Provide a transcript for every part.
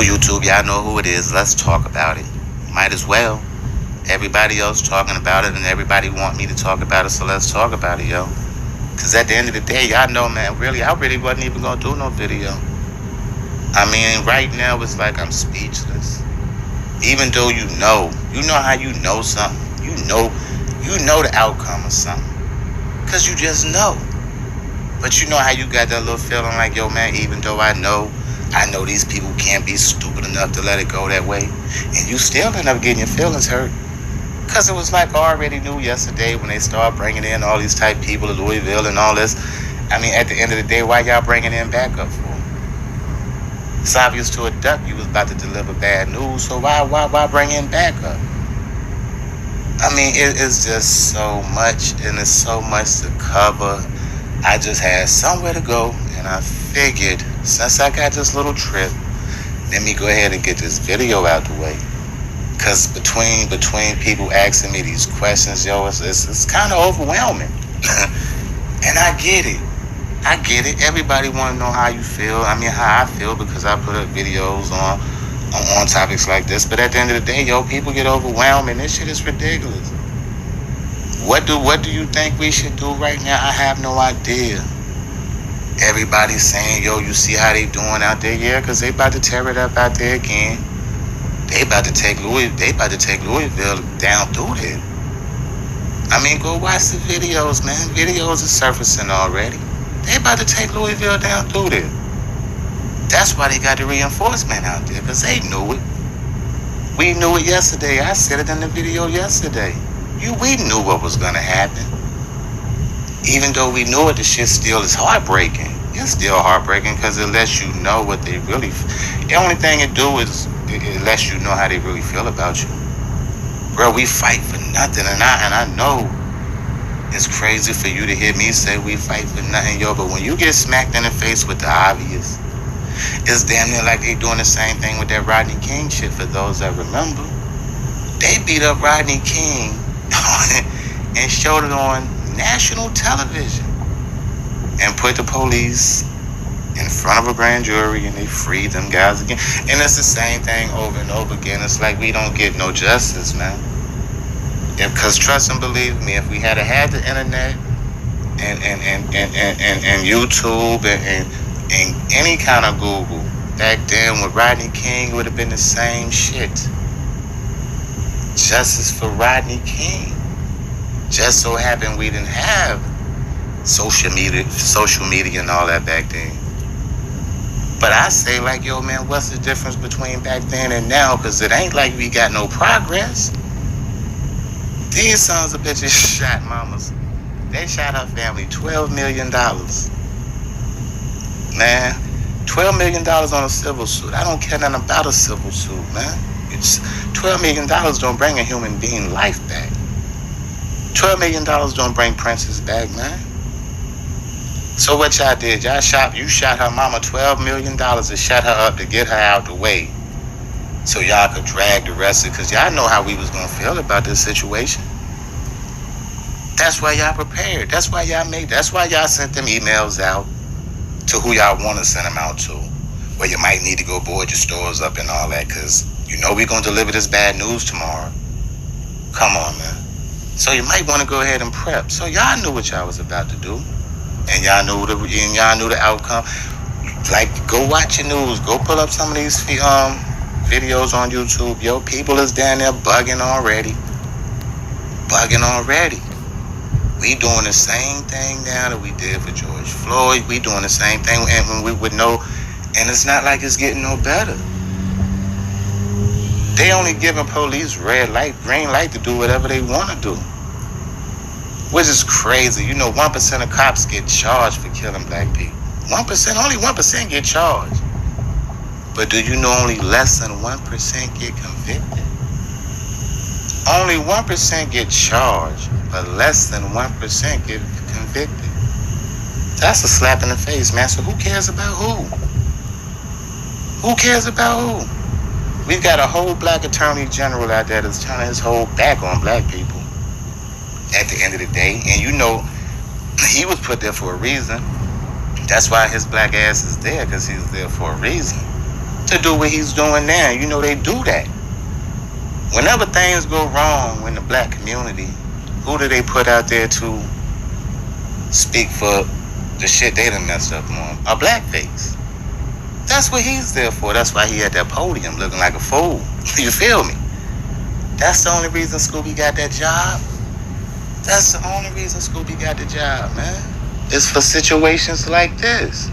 YouTube, y'all know who it is. Let's talk about it. Might as well. Everybody else talking about it, and everybody want me to talk about it, so let's talk about it, yo. Because at the end of the day, y'all know, man, I really wasn't even going to do no video. I mean, right now, it's like I'm speechless. Even though you know how you know something. You know the outcome of something. Because you just know. But you know how you got that little feeling like, yo, man, even though I know these people can't be stupid enough to let it go that way. And you still end up getting your feelings hurt. Because it was like I already knew yesterday when they started bringing in all these type people to Louisville and all this. I mean, at the end of the day, why y'all bringing in backup for? It's obvious to a duck you was about to deliver bad news, so why bring in backup? I mean, it's just so much, and it's so much to cover. I just had somewhere to go, and I figured, since I got this little trip, let me go ahead and get this video out the way. Because between people asking me these questions, yo, it's kind of overwhelming. And I get it. Everybody want to know how you feel. I mean, how I feel, because I put up videos on topics like this. But at the end of the day, yo, people get overwhelmed, and this shit is ridiculous. What do you think we should do right now? I have no idea. Everybody's saying, yo, you see how they doing out there? Yeah, because they about to tear it up out there again. They about to take Louisville down through there. I mean, go watch the videos, man. Videos are surfacing already. They about to take Louisville down through there. That's why they got the reinforcement out there, because they knew it. We knew it yesterday. I said it in the video yesterday. We knew what was going to happen. Even though we knew it, the shit still is heartbreaking. It's still heartbreaking because it lets you know what they really... The only thing it do is it lets you know how they really feel about you. Bro, we fight for nothing. And I know it's crazy for you to hear me say we fight for nothing, yo. But when you get smacked in the face with the obvious, it's damn near like they doing the same thing with that Rodney King shit, for those that remember. They beat up Rodney King and showed it on national television and put the police in front of a grand jury, and they freed them guys again. And it's the same thing over and over again. It's like we don't get no justice, man. Because trust and believe me, if we had had the internet and YouTube and any kind of Google back then with Rodney King, would have been the same shit. Justice for Rodney King. Just so happened we didn't have social media and all that back then. But I say, like, yo, man, what's the difference between back then and now? Because it ain't like we got no progress. These sons of bitches shot mamas. They shot her family $12 million. Man, $12 million on a civil suit. I don't care nothing about a civil suit, man. It's $12 million don't bring a human being life back. $12 million don't bring Princess back, man. So what y'all did? You shot her mama $12 million and shut her up to get her out the way, so y'all could drag the rest of it, because y'all know how we was gonna feel about this situation. That's why y'all prepared. That's why y'all sent them emails out to who y'all want to send them out to, where you might need to go board your stores up and all that, because you know we're gonna deliver this bad news tomorrow. Come on, man. So you might want to go ahead and prep. So y'all knew what y'all was about to do, and y'all knew the outcome. Like, go watch your news. Go pull up some of these videos on YouTube. Yo, people is down there bugging already. We doing the same thing now that we did for George Floyd. We doing the same thing, and when we would know, and it's not like it's getting no better. They only giving police red light, green light to do whatever they want to do. Which is crazy. You know, 1% of cops get charged for killing black people. 1%, only 1% get charged. But do you know only less than 1% get convicted? Only 1% get charged, but less than 1% get convicted. That's a slap in the face, man. So who cares about who? Who cares about who? We've got a whole black attorney general out there that's turning his whole back on black people at the end of the day. And you know, he was put there for a reason. That's why his black ass is there, because he's there for a reason. to do what he's doing now. You know, they do that. Whenever things go wrong in the black community, who do they put out there to speak for the shit they done messed up on? A blackface. That's what he's there for. That's why he at that podium looking like a fool. You feel me? That's the only reason Scooby got that job. That's the only reason Scooby got the job, man. It's for situations like this.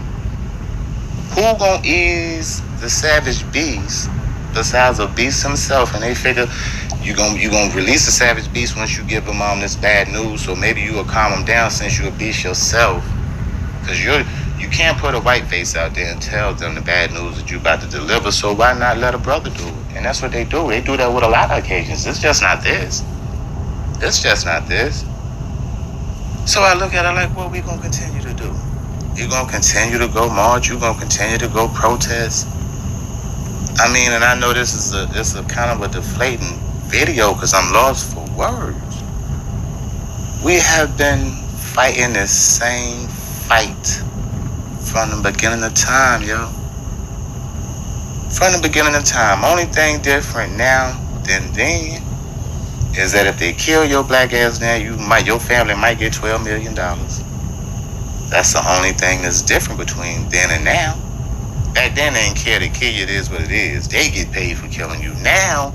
Who gonna ease the savage beast besides a beast himself? And they figure you gonna release the savage beast once you give him this bad news, so maybe you will calm him down since you're a beast yourself. Because you can't put a white face out there and tell them the bad news that you about to deliver, so why not let a brother do it? And that's what they do. They do that with a lot of occasions. It's just not this. It's just not this. So I look at it like, what we gonna continue to do? You gonna continue to go march? You gonna continue to go protest? I mean, and I know this is a kind of a deflating video because I'm lost for words. We have been fighting this same fight from the beginning of time, yo. From the beginning of time. Only thing different now than then is that if they kill your black ass now, your family might get $12 million. That's the only thing that's different between then and now. Back then they didn't care to kill you, it is what it is. They get paid for killing you. Now,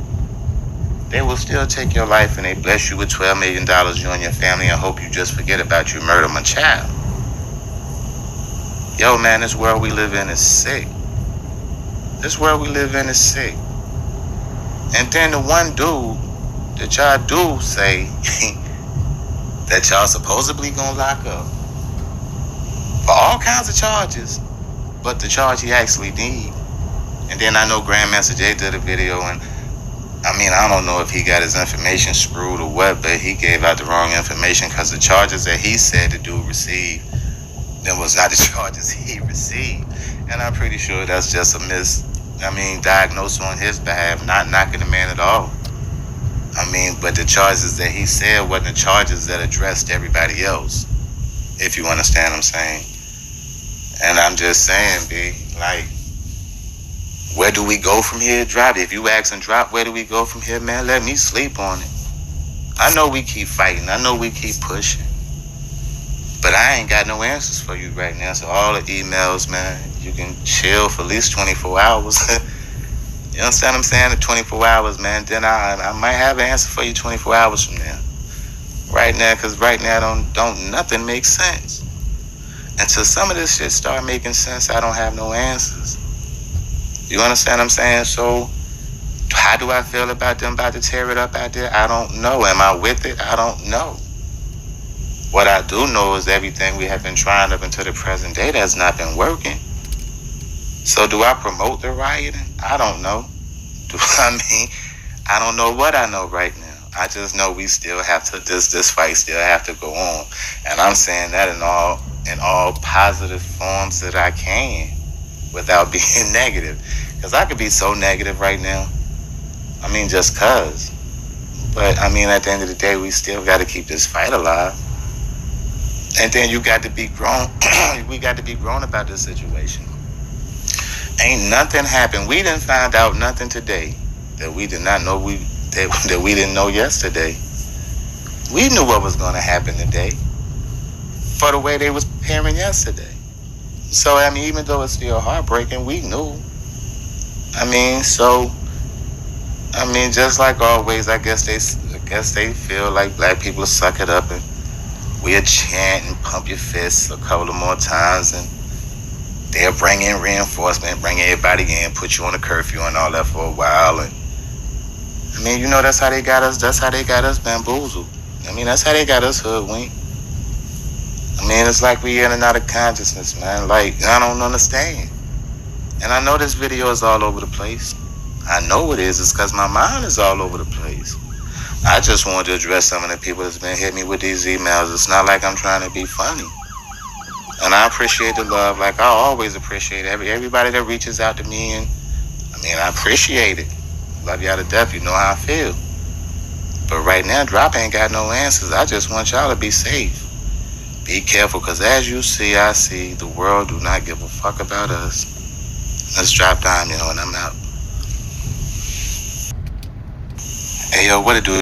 they will still take your life and they bless you with $12 million, you and your family, and hope you just forget about you murder my child. Yo, man, this world we live in is sick. This world we live in is sick. And then the one dude that y'all do say that y'all supposedly gonna lock up for all kinds of charges, but the charge he actually need. And then I know Grandmaster Jay did a video, and I mean, I don't know if he got his information screwed or what, but he gave out the wrong information because the charges that he said the dude received, that was not the charges he received. And I'm pretty sure that's just a diagnosis on his behalf, not knocking the man at all. I mean, but the charges that he said wasn't the charges that addressed everybody else, if you understand what I'm saying. And I'm just saying, B, like, where do we go from here? Drop it. If you ask and drop, where do we go from here, man? Let me sleep on it. I know we keep fighting. I know we keep pushing. But I ain't got no answers for you right now. So all the emails, man, you can chill for at least 24 hours. You understand what I'm saying? The 24 hours, man. Then I might have an answer for you 24 hours from now. Right now, because right now don't nothing make sense. Until some of this shit start making sense, I don't have no answers. You understand what I'm saying? So how do I feel about them about to tear it up out there? I don't know. Am I with it? I don't know. What I do know is everything we have been trying up until the present day has not been working. So do I promote the rioting? I don't know. I don't know what I know right now. I just know we still have to, this fight still have to go on. And I'm saying that in all positive forms that I can without being negative. Because I could be so negative right now. I mean, just cause. But I mean, at the end of the day, we still got to keep this fight alive. And then you got to be grown. We got to be grown about this situation. Ain't nothing happened. We didn't find out nothing today that we did not know that we didn't know yesterday. We knew what was going to happen today for the way they was preparing yesterday. So, I mean, even though it's still heartbreaking, we knew. I mean, just like always, I guess they feel like black people suck it up and we'll chant and pump your fists a couple of more times and they'll bring in reinforcement, bring everybody in, put you on a curfew and all that for a while. And I mean, you know, that's how they got us. That's how they got us bamboozled. I mean, that's how they got us hoodwinked. I mean, it's like we in and out of consciousness, man. Like, I don't understand. And I know this video is all over the place. I know it is. It's because my mind is all over the place. I just wanted to address some of the people that's been hitting me with these emails. It's not like I'm trying to be funny. And I appreciate the love, like I always appreciate everybody that reaches out to me. And I mean, I appreciate it. Love y'all to death. You know how I feel. But right now, Drop ain't got no answers. I just want y'all to be safe. Be careful, because as you see, I see, the world do not give a fuck about us. Let's drop down, yo, and I'm out. Hey, yo, what it do?